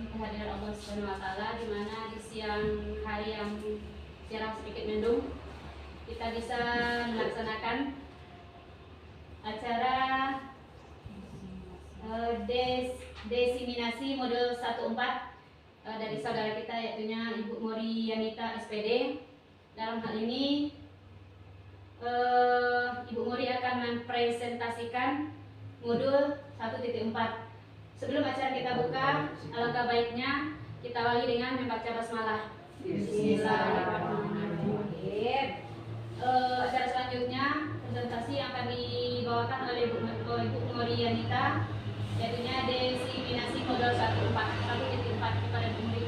kehadiran Allah Subhanahu wa taala, di mana di siang hari yang cerah sedikit mendung kita bisa melaksanakan acara desiminasi modul 14 dari saudara kita, yaitu Ibu Mori Yanita SPD. Dalam hal ini Ibu Mori akan mempresentasikan modul 1.4. Sebelum acara kita buka, alangkah baiknya kita awali dengan membaca basmalah. Bismillahirrahmanirrahim. Acara selanjutnya presentasi yang akan dibawakan oleh Ibu Mori Yanita, yaitu desiminasi modul 1.4 kepada Ibu Mori.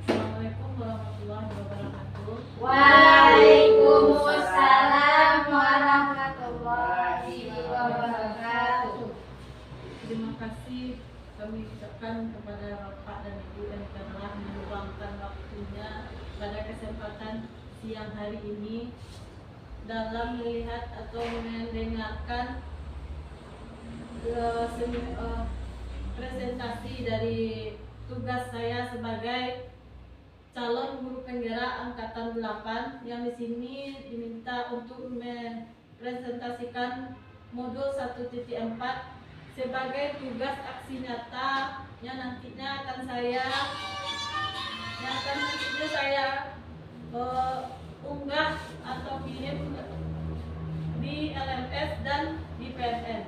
Assalamualaikum warahmatullahi wabarakatuh. Waalaikumsalam warahmatullahi wabarakatuh. Terima kasih kami ucapkan kepada Bapak dan Ibu yang telah meluangkan waktunya pada kesempatan siang hari ini dalam melihat atau mendengarkan presentasi dari tugas saya sebagai calon guru penggerak angkatan 8 yang di sini diminta untuk mempresentasikan modul 1.4 sebagai tugas aksi nyata yang nantinya akan saya unggah atau kirim di LMS dan di PNN.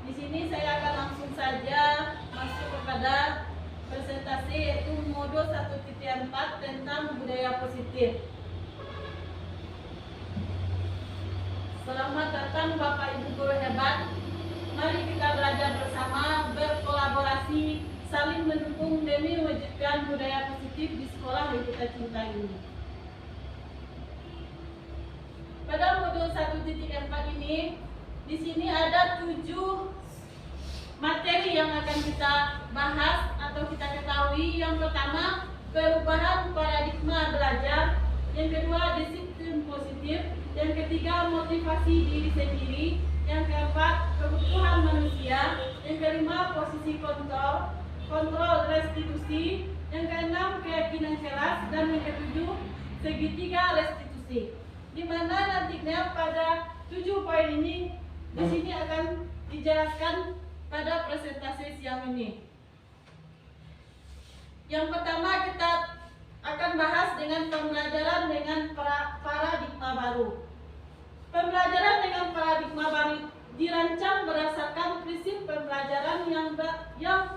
Di sini saya akan langsung saja masuk kepada presentasi, yaitu modul 1.4 tentang budaya positif. Selamat datang Bapak Ibu guru hebat. Mari kita belajar bersama, berkolaborasi, saling mendukung demi mewujudkan budaya positif di sekolah yang kita cintai ini. Pada modul 1.4 ini, di sini ada 7 materi yang akan kita bahas atau kita ketahui. Yang pertama, perubahan paradigma belajar. Yang kedua, disiplin positif. Yang ketiga, motivasi diri sendiri. Yang keempat, kebutuhan manusia. Yang kelima, posisi kontrol restitusi. Yang keenam, keyakinan kelas. Dan yang ketujuh, segitiga restitusi. Di mana nantinya pada 7 poin ini di sini akan dijelaskan pada presentasi siang ini. Yang pertama, kita akan bahas dengan pembelajaran dengan paradigma baru. Pembelajaran dengan paradigma baru dirancang berdasarkan prinsip pembelajaran yang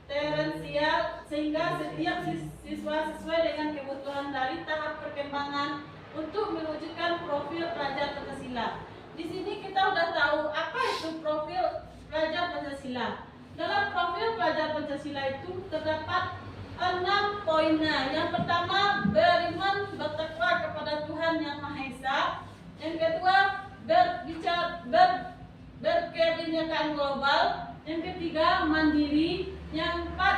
terensial, sehingga setiap siswa sesuai dengan kebutuhan dari tahap perkembangan untuk mewujudkan profil pelajar Pancasila. Di sini kita sudah tahu apa itu profil pelajar Pancasila. Dalam profil pelajar Pancasila itu terdapat 6 poinnya. Yang pertama, beriman bertakwa kepada Tuhan Yang Maha Esa. Yang kedua, berkebinekaan global. Yang ketiga, mandiri. Yang keempat,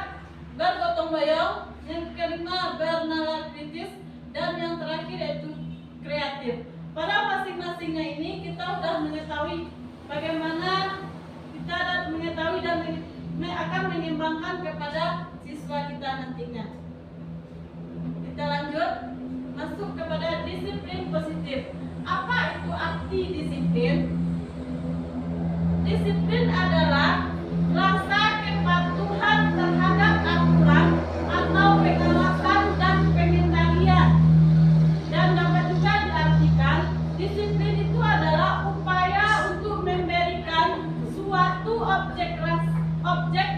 bergotong royong. Yang kelima, bernalar kritis. Dan yang terakhir yaitu kreatif. Pada masing-masingnya ini kita sudah mengetahui bagaimana kita mengetahui dan akan mengembangkan kepada siswa kita nantinya. Kita lanjut masuk kepada disiplin positif. Apa itu arti disiplin? Disiplin adalah rasa kepatuhan terhadap aturan atau pengawasan dan pengendalian. Dan dapat juga diartikan, disiplin itu adalah upaya untuk memberikan suatu objek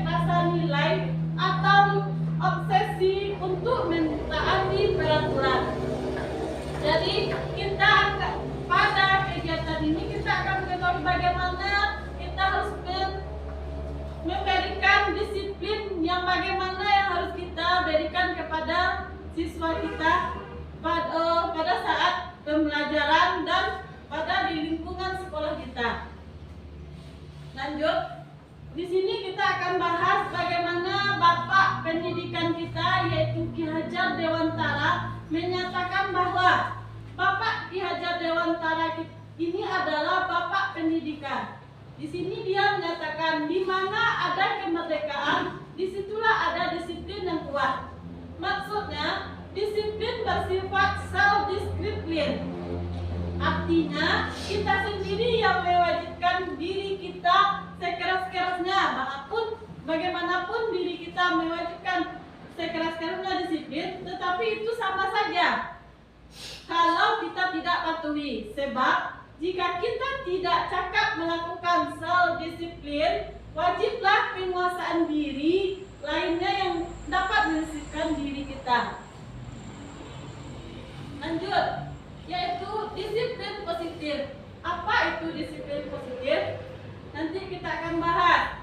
rasa nilai atau obsesi untuk mentaati peraturan. Jadi kita pada kegiatan ini kita akan mengetahui bagaimana kita harus memberikan disiplin yang bagaimana yang harus kita berikan kepada siswa kita pada saat pembelajaran dan pada di lingkungan sekolah kita. Lanjut, di sini kita akan bahas bagaimana Bapak pendidikan kita, yaitu Ki Hajar Dewantara, menyatakan bahwa Bapak Ki Hajar Dewantara ini adalah Bapak pendidikan. Di sini dia menyatakan di mana ada kemerdekaan, disitulah ada disiplin yang kuat. Maksudnya, disiplin bersifat self-discipline. Artinya, kita sendiri yang mewajibkan diri kita sekeras-kerasnya, bagaimanapun diri kita mewajibkan sekeras-kerasnya disiplin, tetapi itu sama saja kalau kita tidak patuhi. Sebab, jika kita tidak cakap melakukan self-disiplin, wajiblah penguasaan diri lainnya yang dapat mendisiplinkan diri kita. Lanjut, yaitu disiplin positif. Apa itu disiplin positif? Nanti kita akan bahas.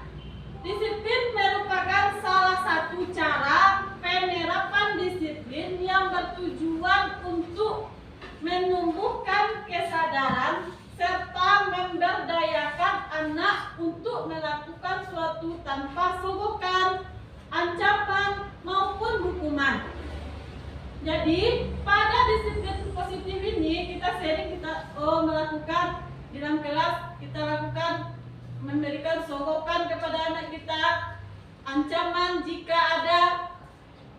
Disiplin merupakan salah satu cara penerapan disiplin yang bertujuan untuk menumbuhkan kesadaran serta memberdayakan anak untuk melakukan suatu tanpa sogokan, ancaman maupun hukuman. Jadi pada disiplin positif ini kita sering melakukan di dalam kelas, kita lakukan memberikan sogokan kepada anak kita, ancaman jika ada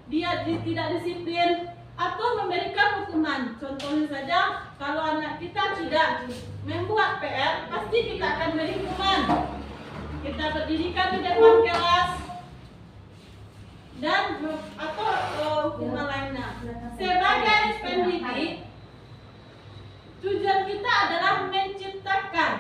dia tidak disiplin, atau memberikan hukuman. Contohnya saja, kalau anak kita tidak membuat PR, pasti kita akan beri hukuman. Kita berdirikan di depan kelas dan atau hukuman lainnya. Sebagai pendidik, tujuan kita adalah menciptakan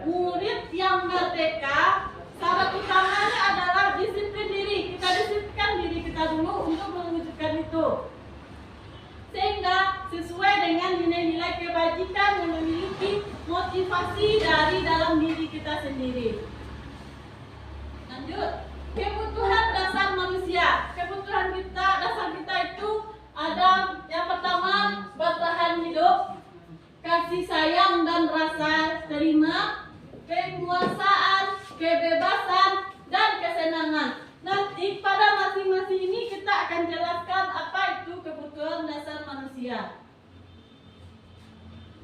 murid yang merdeka. Syarat utamanya adalah disiplin diri. Kita disiplinkan diri kita dulu untuk mewujudkan itu, sehingga sesuai dengan nilai-nilai kebajikan yang memiliki motivasi dari dalam diri kita sendiri. Lanjut, kebutuhan dasar manusia. Kebutuhan dasar kita itu ada yang pertama, bertahan hidup, kasih sayang dan rasa terima, penguasaan, kebebasan, dan kesenangan. Nanti pada masing-masing ini kita akan jelaskan apa itu kebutuhan dasar manusia.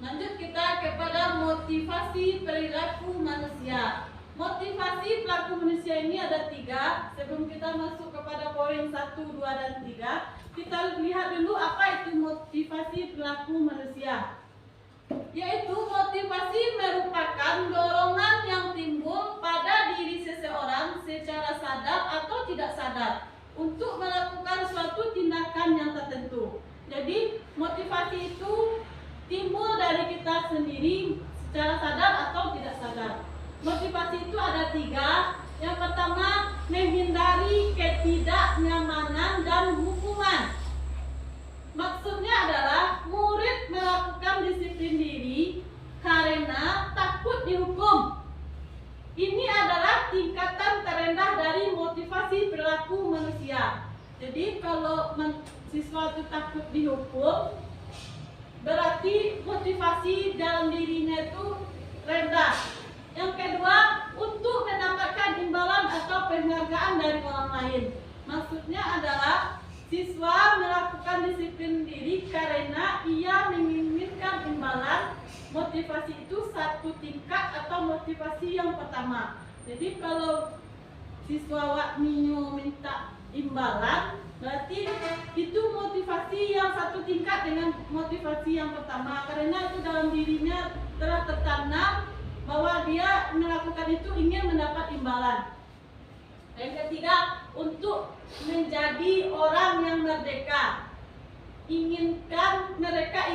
Lanjut kita kepada motivasi perilaku manusia. Motivasi perilaku manusia ini ada 3. Sebelum kita masuk kepada poin 1, 2, dan 3, kita lihat dulu apa itu motivasi perilaku manusia. Yaitu motivasi merupakan dorongan yang timbul pada diri seseorang secara sadar atau tidak sadar untuk melakukan suatu tindakan yang tertentu. Jadi motivasi itu timbul dari kita sendiri secara sadar atau tidak sadar. Motivasi itu ada 3. Yang pertama, menghindari ketidaknyamanan dan hukuman. Maksudnya adalah murid melakukan disiplin diri karena takut dihukum. Ini adalah tingkatan terendah dari motivasi perilaku manusia. Jadi kalau siswa itu takut dihukum, berarti motivasi dalam dirinya itu rendah. Yang kedua, untuk mendapatkan imbalan atau penghargaan dari orang lain. Maksudnya adalah siswa melakukan disiplin diri karena ia menginginkan imbalan. Motivasi itu satu tingkat atau motivasi yang pertama. Jadi kalau siswa minta imbalan, berarti itu motivasi yang satu tingkat dengan motivasi yang pertama. Karena itu dalam dirinya telah tertanam bahwa dia melakukan itu ingin mendapat imbalan. Yang ketiga, untuk menjadi orang yang merdeka. Mereka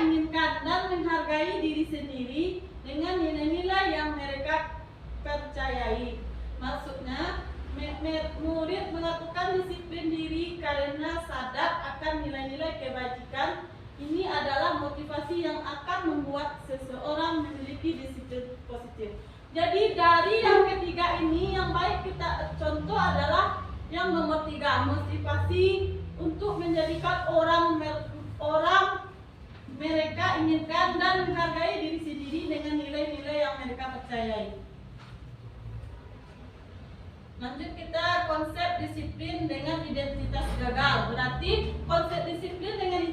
inginkan dan menghargai diri sendiri dengan nilai-nilai yang mereka percayai. Maksudnya, murid melakukan disiplin diri karena sadar akan nilai-nilai kebajikan. Ini adalah motivasi yang akan membuat seseorang memiliki disiplin positif. Jadi dari yang ketiga ini yang baik kita contoh adalah yang nomor 3, motivasi untuk menjadikan orang mereka inginkan dan menghargai diri sendiri dengan nilai-nilai yang mereka percayai. Lanjut kita konsep disiplin dengan identitas gagal. Berarti konsep disiplin dengan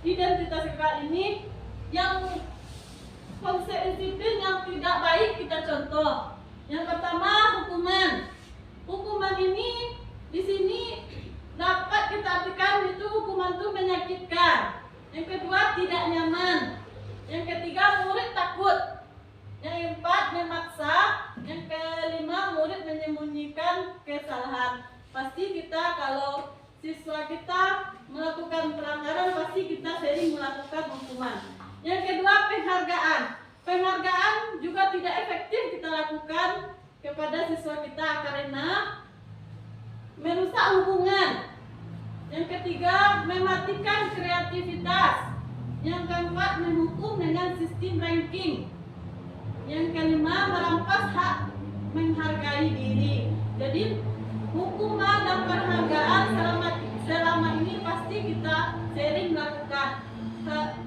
identitas gagal ini yang konsep disiplin yang tidak baik kita kita contoh. Yang pertama hukuman. Hukuman ini di sini dapat kita artikan itu hukuman itu menyakitkan. Yang kedua tidak nyaman. Yang ketiga murid takut. Yang keempat memaksa. Yang kelima murid menyembunyikan kesalahan. Pasti kita kalau siswa kita melakukan pelanggaran pasti kita sering melakukan hukuman. Yang kedua penghargaan. Penghargaan juga tidak efektif kita lakukan kepada siswa kita karena merusak hubungan. Yang ketiga mematikan kreativitas. Yang keempat menghukum dengan sistem ranking. Yang kelima merampas hak menghargai diri. Jadi hukuman dan penghargaan selama ini pasti kita sering lakukan.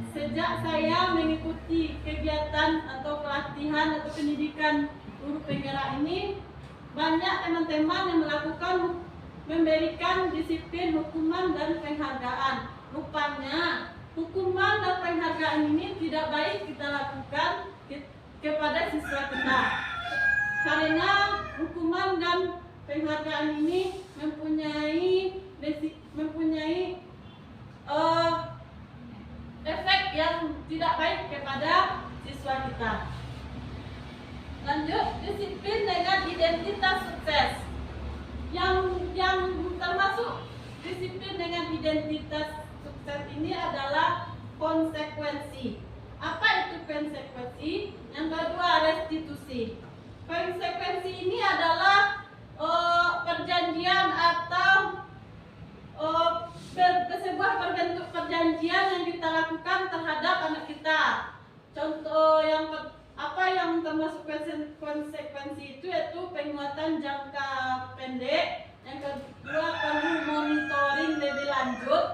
Sejak saya mengikuti kegiatan atau pelatihan atau pendidikan guru penggerak ini, banyak teman-teman yang memberikan disiplin hukuman dan penghargaan. Rupanya hukuman dan penghargaan ini tidak baik kita lakukan kepada siswa kita, karena hukuman dan penghargaan ini mempunyai efek yang tidak baik kepada siswa kita. Lanjut, disiplin dengan identitas sukses. Yang termasuk disiplin dengan identitas sukses ini adalah konsekuensi. Apa itu konsekuensi? Yang kedua restitusi. Konsekuensi ini adalah perjanjian atau sebuah bentuk perjanjian yang kita lakukan terhadap anak kita. Contoh yang termasuk konsekuensi itu yaitu penguatan jangka pendek. Yang kedua perlu monitoring lebih lanjut.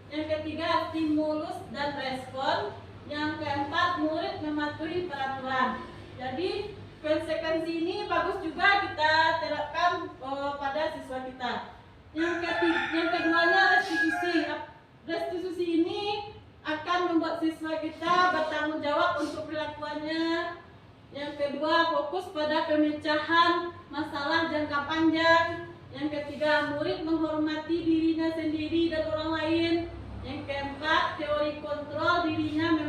Yang ketiga stimulus dan respon. Yang keempat murid mematuhi peraturan. Jadi konsekuensi ini bagus juga kita terapkan pada siswa kita. Yang keduanya restitusi. Restitusi ini akan membuat siswa kita bertanggung jawab untuk perilakuannya. Yang kedua fokus pada pemecahan masalah jangka panjang. Yang ketiga murid menghormati dirinya sendiri dan orang lain. Yang keempat teori kontrol dirinya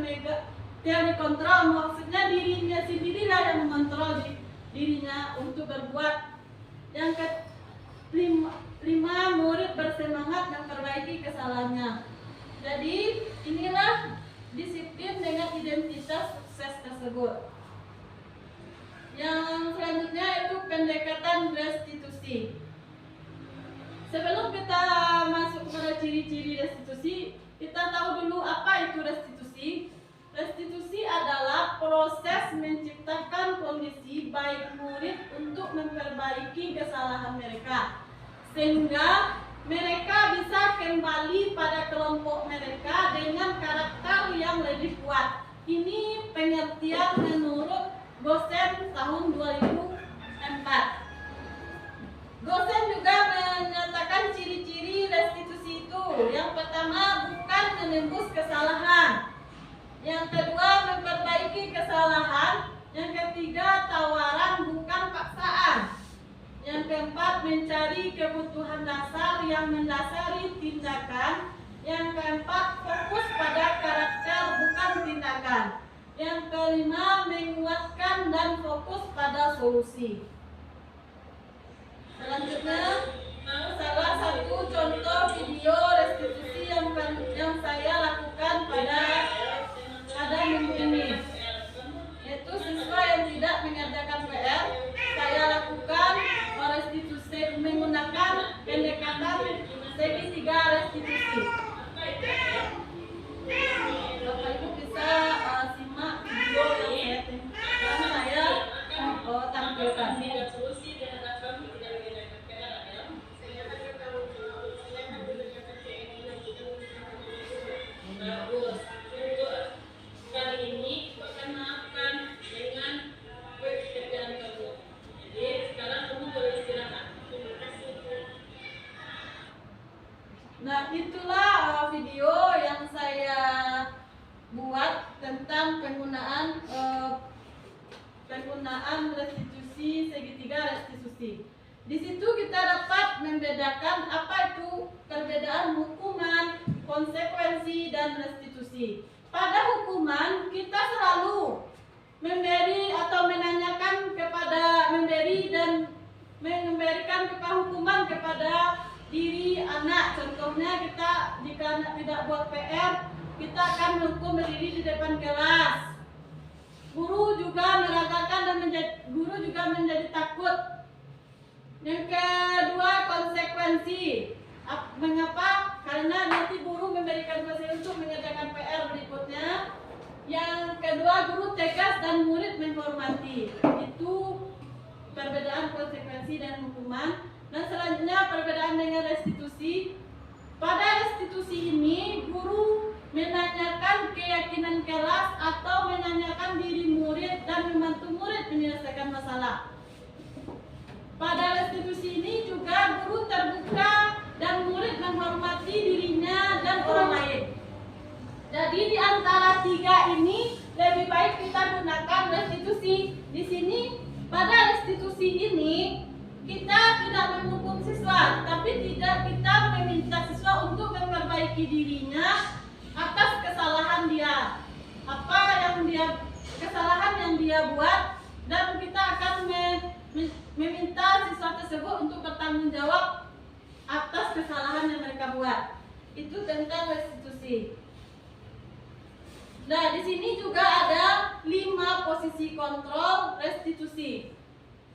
teori kontrol maksudnya dirinya sendirilah yang mengontrol dirinya untuk berbuat. Yang kelima murid bersemangat memperbaiki kesalahannya. Jadi inilah disiplin dengan identitas sukses tersebut. Yang selanjutnya itu pendekatan restitusi. Sebelum kita masuk kepada ciri-ciri restitusi, kita tahu dulu apa itu restitusi. Restitusi adalah proses menciptakan kondisi baik murid untuk memperbaiki kesalahan mereka, sehingga mereka bisa kembali pada kelompok mereka dengan karakter yang lebih kuat. Ini pengertian menurut Gosen tahun 2004. Gosen juga menyatakan ciri-ciri restitusi itu. Yang pertama, bukan menembus kesalahan. Yang kedua, memperbaiki kesalahan. Yang ketiga, tawaran bukan paksaan. Yang keempat, mencari kebutuhan dasar yang mendasari tindakan. Yang keempat, fokus pada karakter bukan tindakan. Yang kelima, menguatkan dan fokus pada solusi. Selanjutnya, salah satu contoh video restitusi yang saya lakukan pada minggu ini, yaitu siswa yang tidak mengerjakan PR. Saya lakukan restitusi menggunakan pendekatan segitiga restitusi. Bapak Ibu bisa simak video yang saya tampilkan. Kali ini penggunaan restitusi segitiga restitusi. Di situ kita dapat membedakan apa itu perbedaan hukuman, konsekuensi, dan restitusi. Pada hukuman kita selalu memberi atau menanyakan kepada memberikan hukuman kepada diri anak. Contohnya kita jika anak tidak buat PR, kita akan menghukum berdiri di depan kelas. Guru juga meragakan dan guru juga menjadi takut. Yang kedua, konsekuensi. Mengapa? Karena nanti guru memberikan konsekuensi untuk mengerjakan PR berikutnya. Yang kedua, guru tegas dan murid menghormati. Itu perbedaan konsekuensi dan hukuman. Dan selanjutnya perbedaan dengan restitusi. Pada restitusi ini, guru menanyakan keyakinan kelas atau menanyakan diri murid dan membantu murid menyelesaikan masalah. Pada restitusi ini juga guru terbuka dan murid menghormati dirinya dan orang lain. Jadi di antara tiga ini lebih baik kita gunakan restitusi. Di sini pada restitusi ini kita tidak menghukum siswa, tapi kita meminta siswa untuk memperbaiki dirinya atas kesalahan dia. Apa kesalahan yang dia buat, dan kita akan meminta siswa tersebut untuk bertanggung jawab atas kesalahan yang mereka buat. Itu tentang restitusi. Nah, di sini juga ada 5 posisi kontrol restitusi.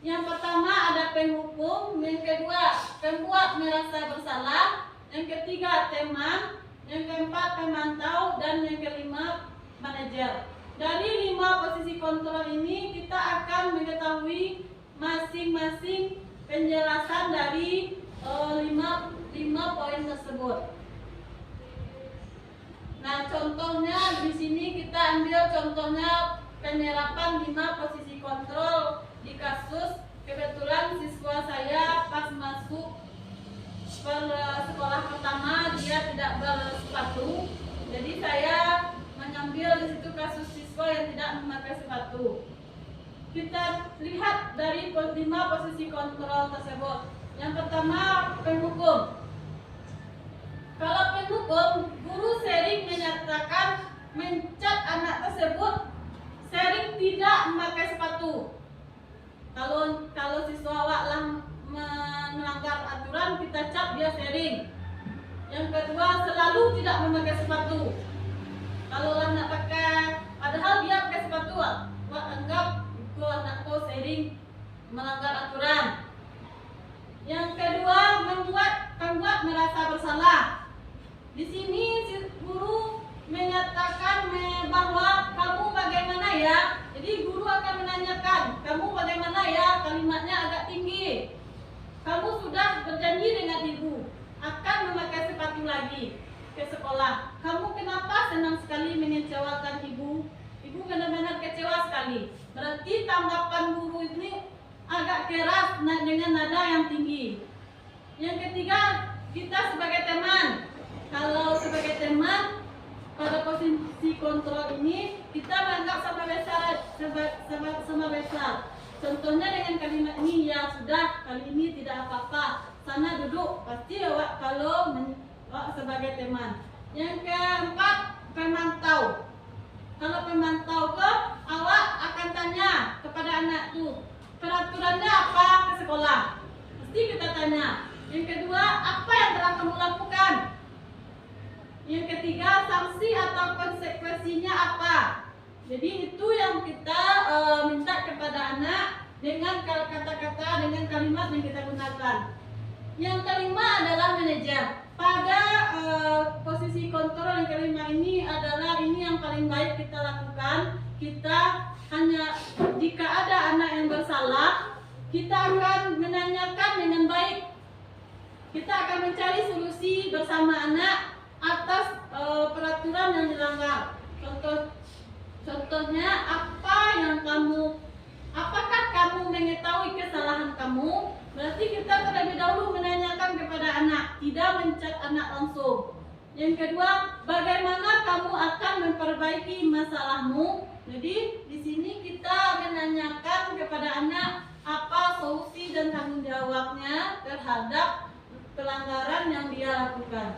Yang pertama ada penghukum, yang kedua pembuat merasa bersalah, yang ketiga teman, yang keempat pemantau, dan yang kelima manajer. Dari 5 posisi kontrol ini kita akan mengetahui masing-masing penjelasan dari 5 poin tersebut. Nah, contohnya di sini kita ambil contohnya penerapan 5 posisi kontrol di kasus kebetulan siswa saya pas masuk sekolah pertama dia tidak bersepatu, jadi saya mengambil di situ kasus siswa yang tidak memakai sepatu. Kita lihat dari 5 posisi kontrol tersebut. Yang pertama, penghukum. Kalau penghukum, guru sering menyatakan mencat anak tersebut sering tidak memakai sepatu. Kalau siswa awaklah melanggar aturan, kita cap dia sering. Yang kedua, selalu tidak memakai sepatu. Kalau nak pakai, padahal dia pakai sepatu, anggap itu anakku sering melanggar aturan. Yang kedua, pembuat merasa bersalah. Di sini guru menyatakan bahwa kamu bagaimana ya. Jadi guru akan menanyakan, kamu bagaimana ya, kalimatnya agak tinggi. Kamu sudah berjanji dengan ibu akan memakai sepatu lagi ke sekolah. Kamu kenapa senang sekali mengecewakan ibu? Ibu benar-benar kecewa sekali. Berarti tanggapan guru ini agak keras dengan nada yang tinggi. Yang ketiga, kita sebagai teman. Kalau sebagai teman pada posisi kontrol ini kita menganggap sama besar. Contohnya dengan kalimat ini, ya sudah, kali ini tidak apa-apa, sana duduk. Pasti awak kalau sebagai teman. Yang keempat, pemantau. Kalau pemantau awak akan tanya kepada anak tuh, peraturannya apa ke sekolah? Pasti kita tanya. Yang kedua, apa yang telah kamu lakukan? Yang ketiga, sanksi atau konsekuensinya apa? Jadi itu yang kita minta kepada anak dengan kata-kata, dengan kalimat yang kita gunakan. Yang kelima adalah manajer. Pada posisi kontrol yang kelima ini adalah ini yang paling baik kita lakukan. Kita hanya jika ada anak yang bersalah, kita akan menanyakan dengan baik. Kita akan mencari solusi bersama anak atas peraturan yang dilanggar. Contohnya apakah kamu mengetahui kesalahan kamu? Berarti kita terlebih dahulu menanyakan kepada anak, tidak mencat anak langsung. Yang kedua, bagaimana kamu akan memperbaiki masalahmu? Jadi di sini kita menanyakan anak apa solusi dan tanggung jawabnya terhadap pelanggaran yang dia lakukan.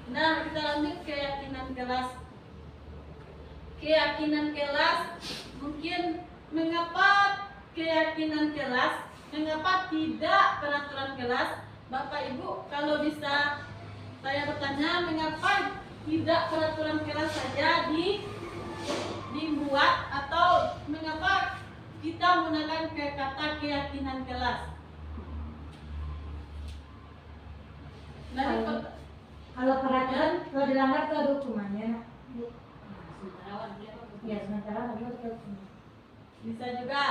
Nah, kita lanjut keyakinan kelas. Keyakinan kelas, mungkin mengapa keyakinan kelas, mengapa tidak peraturan kelas? Bapak Ibu, kalau bisa saya bertanya, mengapa tidak peraturan kelas saja dibuat, atau mengapa kita menggunakan kata keyakinan kelas? Dari Kalau peraturan, kalau dilanggar itu ada hukumannya. Ya, sementara ada hukuman. bisa juga.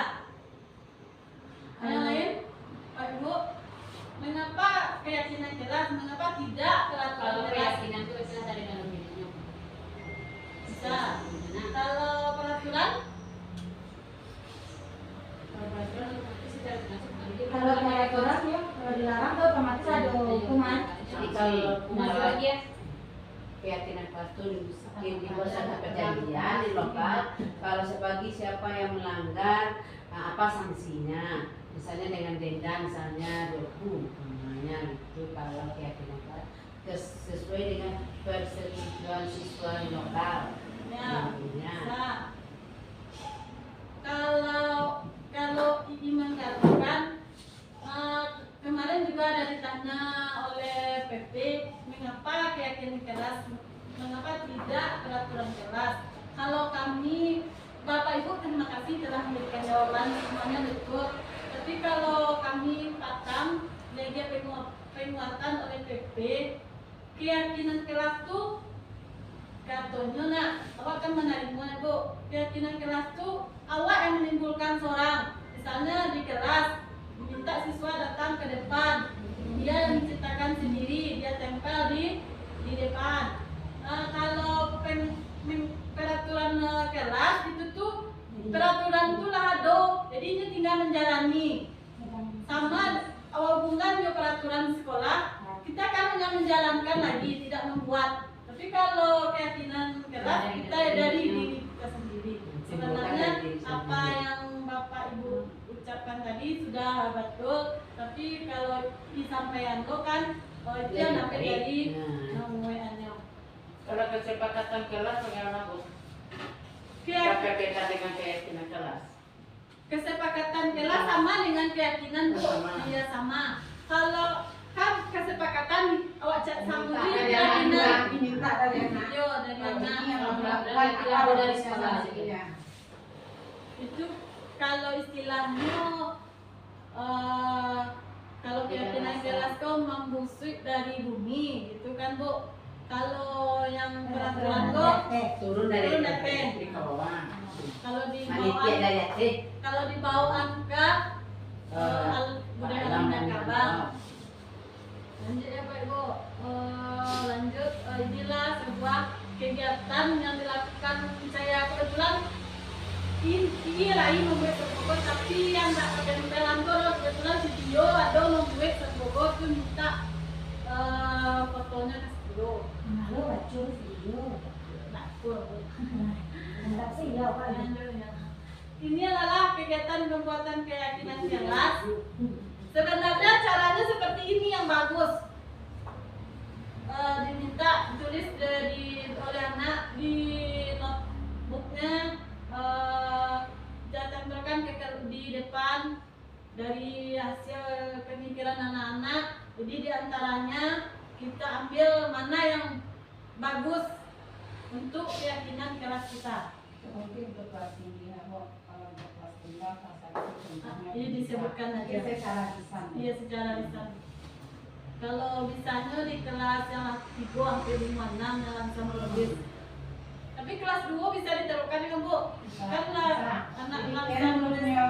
Yang lain, Pak Ibu, mengapa keyakinan kelas, mengapa tidak peraturan Kalau kelas? keyakinan itu bisa dari dalam dirinya. Bisa. Kalau peraturan, Kalau peraturan itu secara masuk. Kalau peraturan ya, kalau dilarang tuh otomatis ada hukuman. Jadi kalau Masuk lagi ya. keyakinan kelas itu dibuat satu perjanjian di lokal. Kalau sebagai siapa yang melanggar, apa sanksinya? Misalnya dengan denda, misalnya 20 namanya itu. Kalau keyakinan kelas sesuai dengan persetujuan siswa lokal. ya, Nantinya. bisa. Kalau ini mengatakan kemarin juga ada ditanya oleh PP, mengapa keyakinan kelas, mengapa tidak peraturan kelas? Kalau kami, Bapak Ibu terima kasih telah memberikan jawaban, semuanya betul. Tapi kalau kami patam, lagi penguatan oleh PP, keyakinan kelas tuh katanya nak, awak kan menerima Bu, keyakinan kelas tuh awak yang menimbulkan seorang. Misalnya di kelas minta siswa datang ke depan, dia menciptakan sendiri, dia tempel di depan. Kalau peraturan kelas itu tuh peraturan itu lahado, jadi ini tinggal menjalani. Sama awal hubungan dengan peraturan sekolah, kita kan hanya menjalankan lagi, tidak membuat. Tapi kalau keyakinan kelas kita dari diri kita sendiri. Sebenarnya apa yang Bapak Ibu ucapkan tadi sudah betul, tapi kalau disampaikan lo kan itu yang dapat dari WA-nya. Kalau kesepakatan kelas bagaimana Bu? Keyak- Berbeda dengan keyakinan kelas. Kesepakatan kelas sama dengan keyakinan Bu. Sama. Iya sama. Kalau kan kesepakatan awak cak sambut Dari keyakinan. anak. Diminta dari anak. Yo dari anak. Yang melakukan Tidak ada dari sekolah. Iya. Itu kalau istilahnya kalau keyakinan kelas kau membusuk dari bumi gitu kan Bu. Kalau yang peraturan kau Turun dari Turun dari di bawah. kalau di Panitia bawah dari atas. kalau di bawah angka budaya alam dan kabang. Lanjut ya Pak Ibu. Lanjut inilah sebuah kegiatan yang dilakukan saya kebetulan ini lagi membuat sebuah, tapi yang tak kebetulan tuh kebetulan si Tio ada membuat sebuah tuh minta fotonya ke studio. Malu bacur video. Nakul. Hendak sih ya Pak. Ini adalah kegiatan pembuatan keyakinan kelas. Sebenarnya caranya seperti ini yang bagus. Diminta tulis oleh anak di notebooknya, ditempelkan di depan dari hasil pemikiran anak-anak. Jadi diantaranya kita ambil mana yang bagus untuk keyakinan kelas kita. Mungkin untuk kelas tinggi, kalau untuk kelas rendah kelas satu contohnya Ini disebutkan aja. Iya, secara lisan. Iya secara lisan. Kalau misalnya di kelas yang 3 sampai 5, 6 yang langsung lebih. Tapi kelas 2 bisa diterapkan kan Bu? Kan lah anak langsung nulis ya.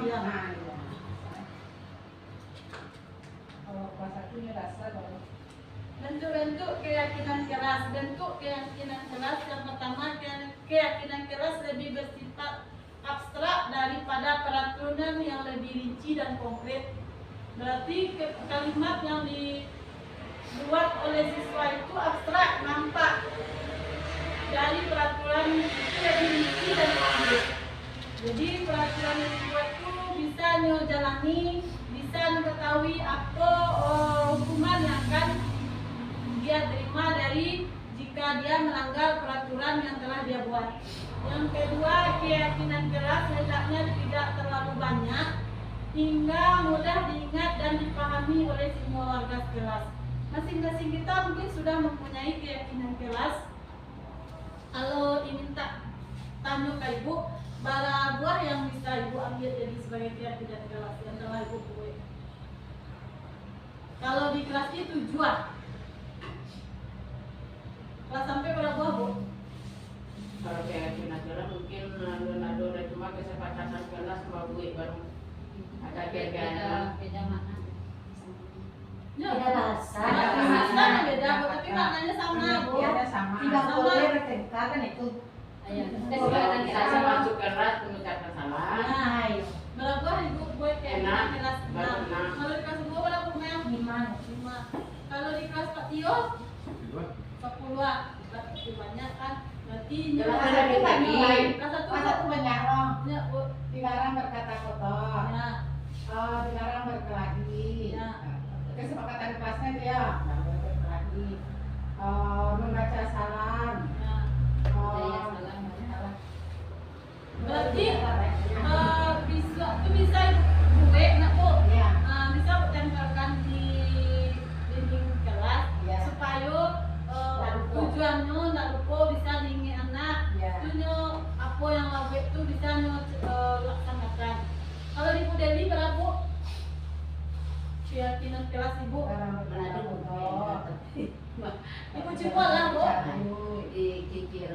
Kalau kelas satu ini rasa kalau Bentuk-bentuk keyakinan kelas. Bentuk keyakinan kelas yang pertama, keyakinan kelas lebih bersifat abstrak daripada peraturan yang lebih rinci dan konkret. Berarti kalimat yang dibuat oleh siswa itu abstrak, nampak. Dari peraturan itu lebih rinci dan konkret. Jadi Ani bisa mengetahui apa hukuman yang akan dia terima dari jika dia melanggar peraturan yang telah dia buat. Yang kedua, keyakinan keras hendaknya tidak terlalu banyak hingga mudah diingat dan dipahami oleh semua warga kelas. Masing-masing kita mungkin sudah mempunyai keyakinan keras. Kalau diminta tanya ke ibu, bara buah yang bisa ibu ambil jadi sebagai keyakinan keras yang telah ibu buat. Kalau di kelas itu 7. Kelas sampai berapa buah, Bu? Kalau keyakinan keras mungkin nado dan cuma kesepakatan kelas mau gue baru ada keyakinan. Beda makna. Ya, Beda bahasa. bahasanya beda, tapi maknanya sama, Bu. Iya, sama. Tidak boleh bertengkar kan itu. Ayo, Kalau kita masuk keras mengucapkan salah. Nah, ayo. Berapa buah ibu buat keyakinan Enam. kelas Baru 6? enam. Kalau di kelas 2 berapa buah? Gimana? 5. Kalau di kelas Pak Tio 10-an. Berarti banyak kan? Berarti ini Kelas kelas satu satu banyak. kelas satu Masa tuh banyak orang. Ya, Bu. Dilarang berkata kotor. Ya. Dilarang berkelahi. Ya. Kesepakatan kelasnya dia nggak boleh berkelahi. Membaca salam. Ya. Budaya salam. Berarti bisa itu bisa gue nak, Bu. Ya. Bisa tempelkan di dinding kelas Ya. supaya Lalu. tujuannya nak lupa bisa diingat anak. Ya. Tujuannya apa yang lakukan itu bisa laksanakan. Kalau di Bu Dewi berapa? Keyakinan kelas ibu. Menado kotor. Ibu coba lah, Bu. Dikikir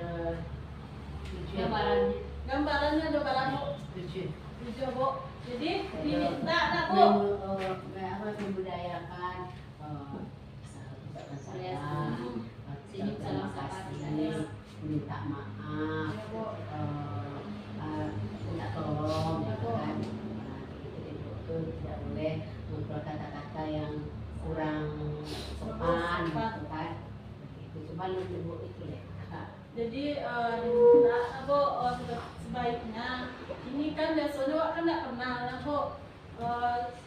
Gambarannya. Gambarannya ada barang 7. 7, Bu. Jadi diminta nak, Bu. Membudayakan ucapan salam, Senyum salam sapa. minta maaf, Ya, Bu. minta tolong, gitu kan. Itu tidak boleh mengeluarkan kata-kata yang kurang sopan, gitu kan. Itu cuma ibu itu deh. Jadi diminta aku sebaiknya ini kan biasanya awak kan tidak pernah aku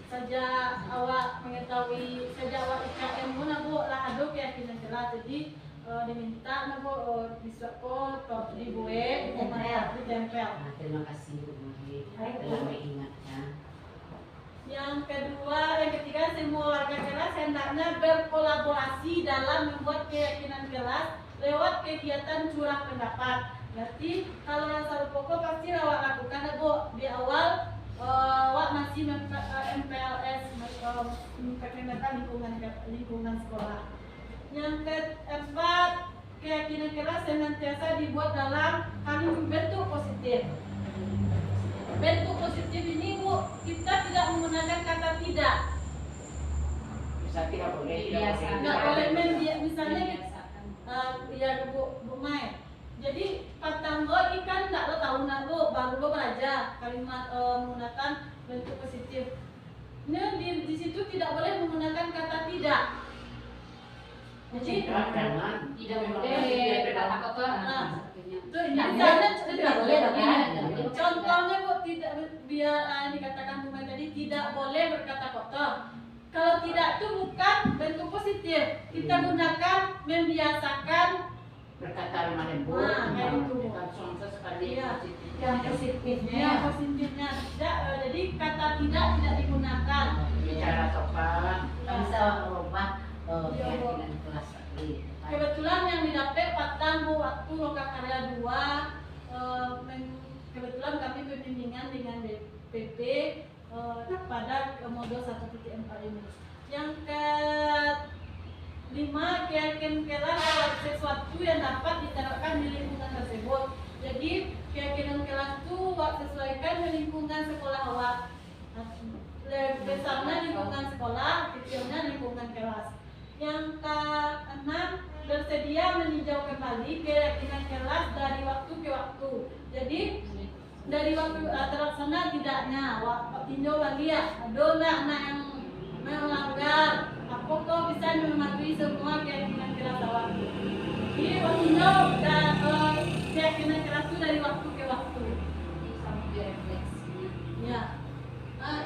sejak awak mengetahui sejak awak IKM pun aku lah ada keyakinan jelas. Jadi diminta aku bisa kok dibuat ditempel. Nah, terima kasih Bu Mari telah mengingatkan. Yang ketiga semua warga kelas hendaknya berkolaborasi dalam membuat keyakinan kelas lewat kegiatan curah pendapat. Berarti kalau yang satu pokok pasti awak lakukan, Bu. Di awal awak masih MPLS memperkenalkan lingkungan sekolah. Yang keempat, keyakinan kelas senantiasa dibuat dalam bentuk positif. Bentuk positif ini, Bu, kita tidak menggunakan kata tidak. Bisa tidak boleh. Tidak boleh misalnya ya Bu Mai. Jadi patanggo ikan tidak lo tahu nak lo baru lo belajar kalimat menggunakan bentuk positif. Ini di situ tidak boleh menggunakan kata tidak. Jadi Tidak boleh kata kotor. Nah, Satunya. itu ini Tidak misalnya tidak boleh, kan? contohnya, Bu, tidak biar dikatakan Bu Mai tadi tidak boleh berkata kotor. Kalau tidak itu bukan bentuk positif. Kita gunakan membiasakan berkata lemah lembut, Nah, kayak itu. langsung sekali Iya. positif. Yang positifnya. ya positifnya tidak. Jadi kata tidak digunakan. Bicara sopan, Nggak bisa merubah keyakinan kelas tadi. Kebetulan yang didapat Patan, Bu, waktu Loka Karya 2 kebetulan kami berbimbingan dengan BP pada modul 1.4 ini. Yang kelima, keyakinan kelas sesuatu yang dapat diterapkan di lingkungan tersebut. Jadi keyakinan kelas itu sesuaikan dengan lingkungan sekolah awak. Besarnya lingkungan sekolah, kecilnya lingkungan kelas. Yang keenam, bersedia meninjau kembali keyakinan kelas dari waktu ke waktu. Jadi dari waktu terlaksana tidaknya, tinjau lagi ya, ada anak yang melanggar, apakah bisa mematuhi semua keyakinan kelas awak. Jadi tinjau dan keyakinan kelas itu dari waktu ke waktu. Sampai refleksi. Ya,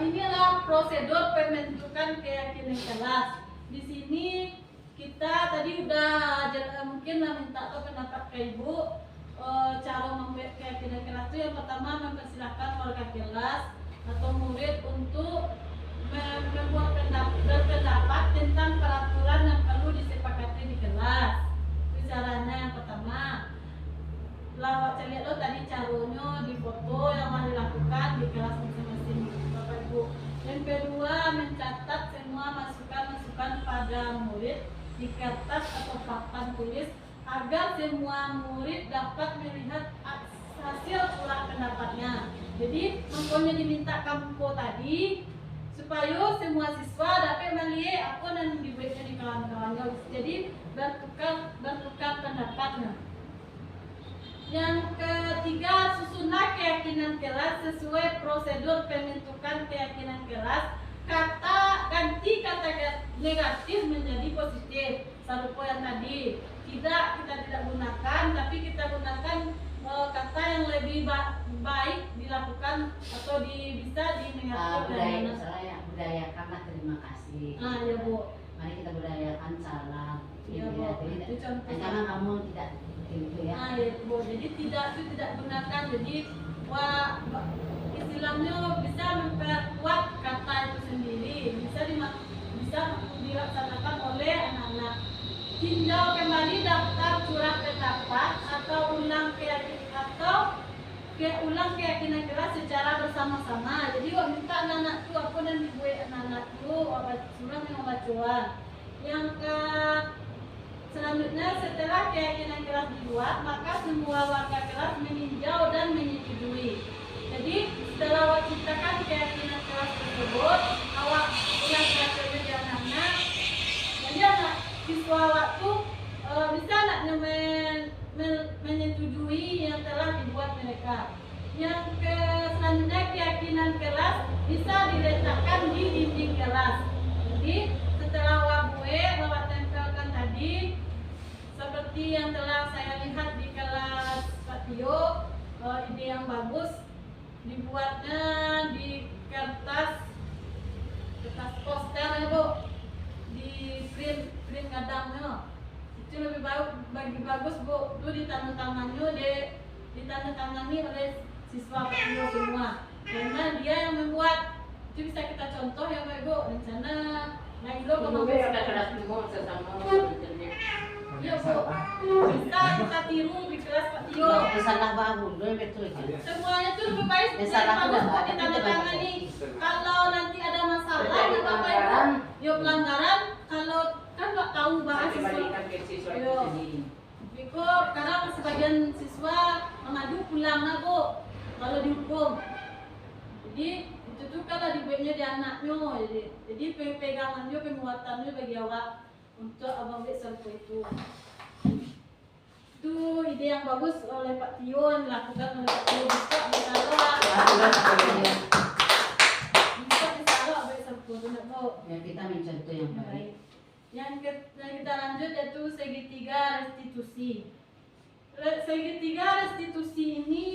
inilah prosedur pembentukan keyakinan kelas. Di sini kita tadi udah mungkin minta atau pendapat ke Ibu cara membuat keyakinan kelas itu yang pertama mempersilahkan warga kelas atau murid untuk membuat pendapat tentang peraturan yang perlu disepakati di kelas. Itu caranya yang pertama. Lawak lihat lo tadi caranya di foto yang mau dilakukan di kelas masing-masing Bapak Ibu. Yang kedua, mencatat semua masukan-masukan pada murid di kertas atau papan tulis agar semua murid dapat melihat hasil surat pendapatnya. Jadi, makanya diminta kampo tadi supaya semua siswa dapat melihat apa yang dibuatnya di kawan-kawannya. Jadi, bertukar pendapatnya. Yang ketiga, susunlah keyakinan kelas sesuai prosedur pembentukan keyakinan kelas. Ganti kata negatif menjadi positif. Serupa yang tadi. Kita tidak gunakan, tapi kita gunakan kata yang lebih baik dilakukan atau bisa dinegatifkan. Budayakanlah terima kasih. Ya Bu. Mari kita budayakan salam. Ya Bu. Itu contoh. Jangan kamu tidak itu ya. Ya Bu. Jadi tidak gunakan. Jadi istilahnya bisa memperkuat kata itu sendiri. Bisa dilaksanakan oleh anak-anak. Tinjau kembali daftar surat pendapat atau ulang keyakinan kelas secara bersama-sama. Jadi minta anak-anak itu apa yang dibuat anak-anak itu surat yang bacaan. Yang selanjutnya setelah keyakinan kelas dibuat, maka semua warga kelas meninjau dan menyetujui. Jadi setelah awak ciptakan keyakinan kelas tersebut, awak ulang keyakinan di anak-anak. Jadi anak siswa waktu bisa anaknya menyetujui yang telah dibuat mereka. Yang selanjutnya keyakinan kelas bisa diletakkan di dinding kelas. Jadi setelah awak tempelkan tadi, seperti yang telah saya lihat di kelas Pak Tio, ide yang bagus dibuatnya di kertas poster ya Bu, di print kadangnya itu lebih bagus Bu, itu ditandatangani oleh siswa Pak semua, karena dia yang membuat. Itu bisa kita contoh ya Pak Ibu, rencana naik lo iya Bu, bisa kita tiru di kelas Pak Tio. Salah bangun, betul ya. Semuanya itu lebih baik bagus buat ditandatangani. Kalau nanti ada masalah ya Bapak Ibu, yuk pelanggaran, kalau kan nggak tahu bahasa siswa. Biko, karena sebagian siswa mengadu pulang lah Bu, kalau dihukum. Jadi itu tuh kalau dibuatnya di anaknya, jadi pegangannya, pembuatannya bagi awak untuk abang besok itu. Itu ide yang bagus oleh Pak Tio, yang dilakukan oleh Pak Tio. Bisa disalah besok Bu. Ya kita mencontoh yang baik. Yang kita lanjut yaitu segitiga restitusi. Segitiga restitusi ini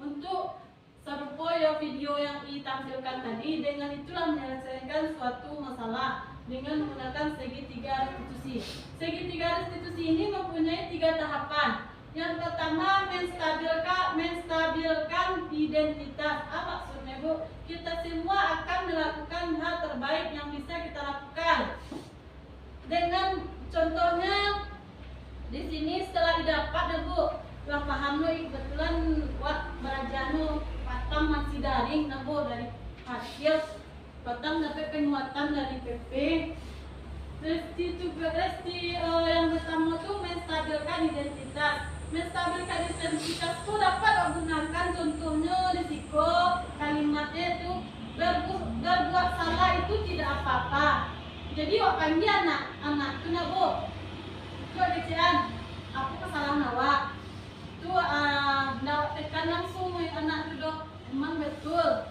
untuk serupa ya video yang ditampilkan tadi, dengan itulah menyelesaikan suatu masalah dengan menggunakan segitiga restitusi. Segitiga restitusi ini mempunyai 3 tahapan. Yang pertama, menstabilkan identitas. Apa maksudnya Bu? Kita semua akan melakukan hal terbaik yang bisa kita lakukan. Dengan contohnya di sini setelah didapat ya Bu, lah paham lo kebetulan buat belajarnya Patam masih daring nah Bu, dari hasil Patam dapat penguatan dari PP. Yang pertama tuh menstabilkan identitas. Menstabilkan identitas itu dapat menggunakan contohnya risiko kalimatnya itu berbuat salah itu tidak apa-apa. Jadi wak panggil anak itu nak Bu, itu kecilan, aku kesalahan awak. Itu nak tekan langsung anak itu dong, emang betul.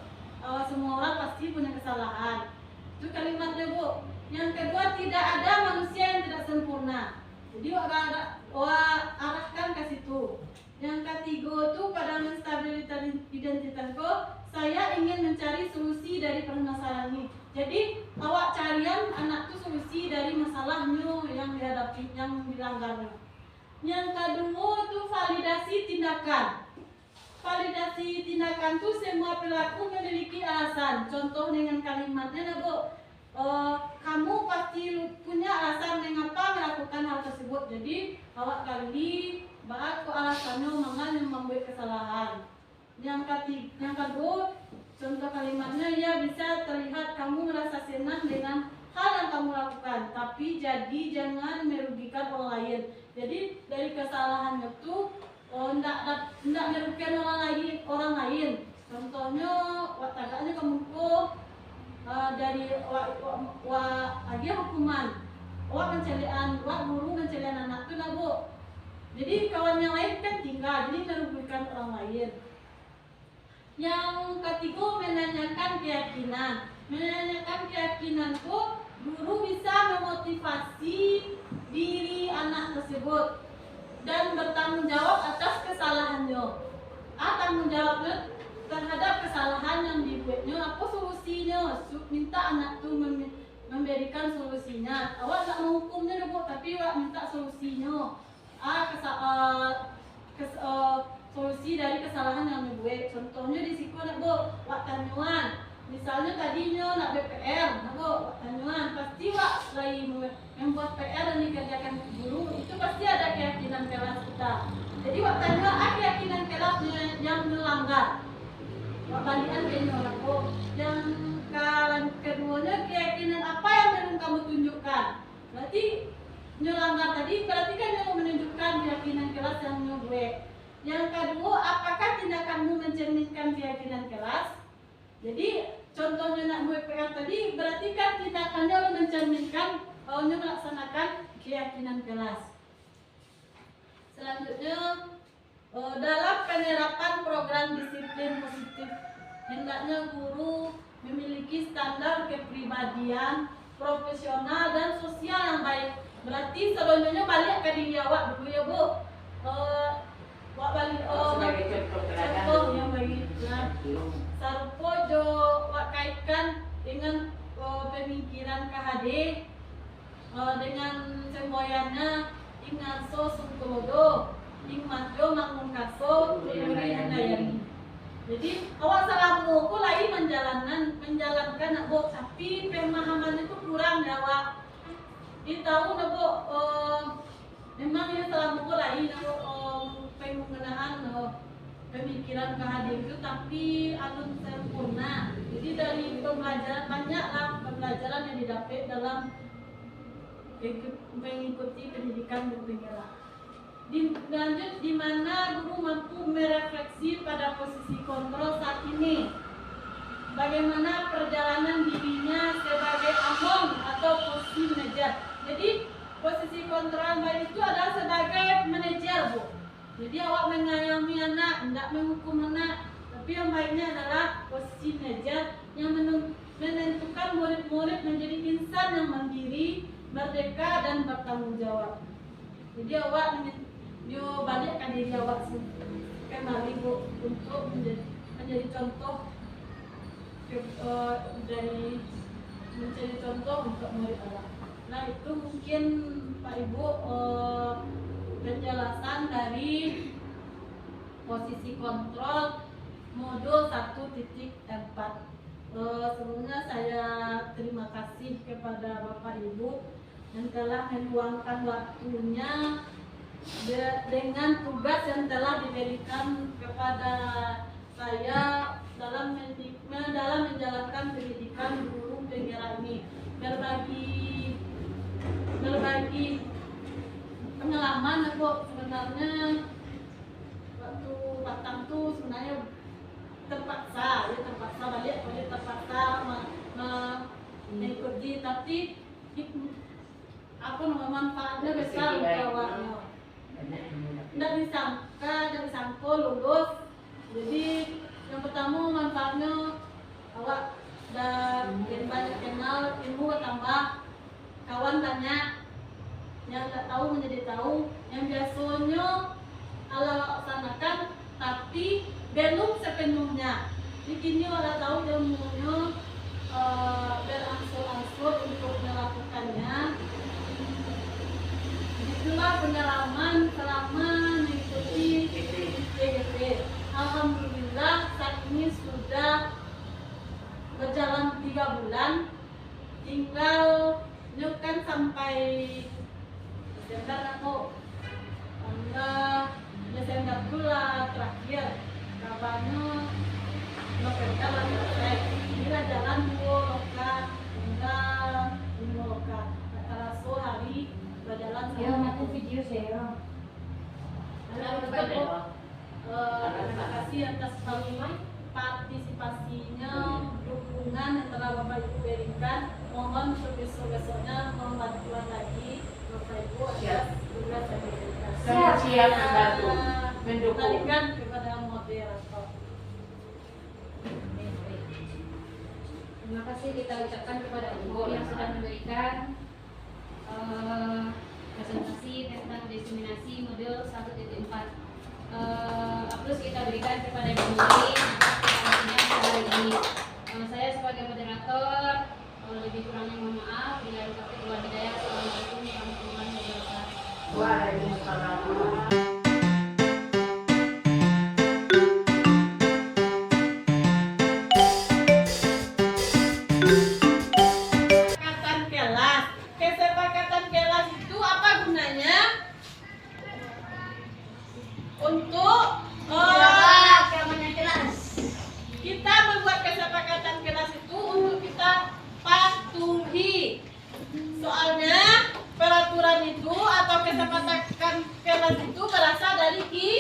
Semua orang pasti punya kesalahan. Itu kalimatnya Bu. Yang kedua, tidak ada manusia yang tidak sempurna. Jadi arahkan ke situ. Yang ketiga itu pada menstabilitas identitas kok saya ingin mencari solusi dari permasalahan ini. Jadi awak carian anak tuh solusi dari masalahnya yang dihadapi, yang dilanggarnya. Yang kedua tuh validasi tindakan. Validasi tindakan tuh semua pelaku memiliki alasan. Contoh dengan kalimatnya, Bu. Kamu pasti punya alasan mengapa melakukan hal tersebut. Jadi awak kali bahas alasannya mengapa membuat kesalahan. Yang kedua, contoh kalimatnya, ya bisa terlihat kamu merasa senang dengan hal yang kamu lakukan, tapi jadi jangan merugikan orang lain. Jadi dari kesalahannya tuh tidak merugikan orang lain. Contohnya, tagaknya kamu dari lagi hukuman, guru mencelian anak tuh Bu. Jadi kawan yang lain kan tinggal, jadi merugikan orang lain. Yang ketiga, menanyakan keyakinan. Menanyakan keyakinan tuh guru bisa memotivasi diri anak tersebut dan bertanggung jawab atas kesalahannya. Tanggung jawabnya terhadap kesalahan yang dibuatnya, apa solusinya? Minta anak tuh memberikan solusinya. Awak tak menghukumnya Bu, tapi awak minta solusinya. Solusi dari kesalahan yang dibuat. Contohnya di situ nak Bu, wak tanyuan. Misalnya tadinya nak BPR, nak Bu, wak tanyuan. Pasti wak lagi membuat PR dan dikerjakan guru, itu pasti ada keyakinan kelas kita. Jadi wak tanyuan, keyakinan kelas yang melanggar. Wak balikan kayaknya orang Bu. Yang keduanya, keyakinan apa yang belum kamu tunjukkan. Berarti melanggar tadi, berarti kan yang menunjukkan keyakinan kelas yang membuat. Yang kedua, apakah tindakanmu mencerminkan keyakinan kelas? Jadi contohnya nak buat PR tadi, berarti kan tindakannya mencerminkan melaksanakan keyakinan kelas. Selanjutnya, dalam penerapan program disiplin positif, hendaknya guru memiliki standar kepribadian, profesional dan sosial yang baik. Berarti sebenarnya balik ke diri awak dulu ya Bu. Sebagai contoh yang baik. Sarupo jo wak kaitkan dengan pemikiran KHD dengan semboyannya inganso sungkulodo ingmanjo mangungkaso yani. Jadi awak salah buku lagi menjalankan Bu, tapi pemahaman itu kurang ya Wak. Di tahu Bu, memang ini salah buku lagi penggunaan pemikiran KHD itu, tapi alun sempurna. Jadi dari pembelajaran banyaklah pembelajaran yang didapat dalam mengikuti pendidikan berpenggerak. Lanjut, di mana guru mampu merefleksi pada posisi kontrol saat ini. Bagaimana perjalanan dirinya sebagai among atau posisi manajer. Jadi posisi kontrol baik itu adalah sebagai manajer Bu. Jadi awak mengayomi anak, tidak menghukum anak, tapi yang baiknya adalah posisi manajer yang menentukan murid-murid menjadi insan yang mandiri, merdeka dan bertanggung jawab. Jadi awak balik ke diri awak kembali Bu, untuk menjadi contoh dari menjadi contoh untuk murid awak. Nah itu mungkin Pak Ibu penjelasan dari posisi kontrol modul 1.4. Sebelumnya saya terima kasih kepada Bapak Ibu yang telah meluangkan waktunya dengan tugas yang telah diberikan kepada saya dalam menjalankan pendidikan guru penggerak ini, berbagi pengalaman Bu. Sebenarnya waktu Batam tuh sebenarnya terpaksa mengikuti, tapi aku manfaatnya besar untuk awaknya. Tidak disangka lulus. Jadi yang pertama manfaatnya awak dan banyak kenal, ilmu bertambah, kawan banyak, yang tak tahu menjadi tahu, yang biasanya Allah laksanakan tapi belum sepenuhnya. Di sini orang tahu ilmunya berangsur-angsur untuk melakukannya. Itulah pengalaman selama mengikuti PGP. Alhamdulillah saat ini sudah berjalan 3 bulan. Tinggal nyukan sampai Desember aku. Desember pula terakhir. Kabarnya November lah selesai. Ini jalan 2 loka tinggal 5 loka. Rasa hari berjalan Aku video saya. terima kasih atas partisipasinya, dukungan yang telah Bapak Ibu berikan. Mohon besok-besoknya mohon bantuan lagi Bapak Ibu atas tugas yang diberikan. Siap membantu, mendukung. Kembalikan kepada moderator. Terima kasih kita ucapkan kepada Ibu yang sudah memberikan presentasi tentang diseminasi modul 1.4. Terus kita berikan kepada Ibu Nuri hari ini. Saya sebagai moderator, lebih kurangnya mohon maaf. Bila ada kata hidayah. Assalamualaikum warahmatullahi wabarakatuh. Waalaikumsalam. Kesepakatan kelas itu apa gunanya? Untuk kita membuat kesepakatan kelas itu untuk kita patuhi. Soalnya peraturan itu atau kesepakatan kelas itu berasal dari kita.